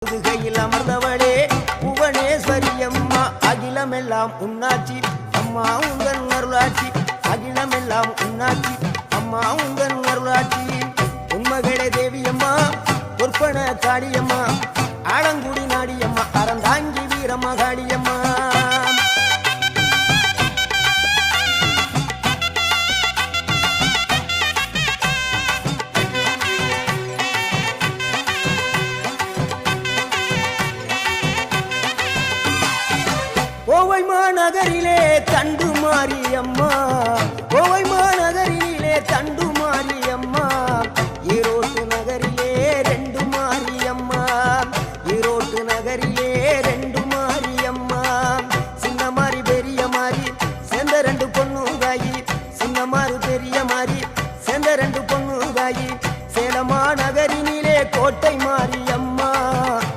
முதுகையில் அமர்ந்தவளே புவனேஸ்வரி அம்மா, அகிலமெல்லாம் உன்னாட்சி அம்மா உங்கள் அருளாட்சி, அகிலமெல்லாம் உன்னாட்சி அம்மா உங்கள் அருளாட்சி. உண்மகளே தேவியம்மா, பொற்பன காளியம்மா, ஆலங்குடி நாடியம்மா, அறந்தாங்கி வீரம்மா காளியம்மா. கோவை மாநகரிலே தண்டு மாரியம்மா,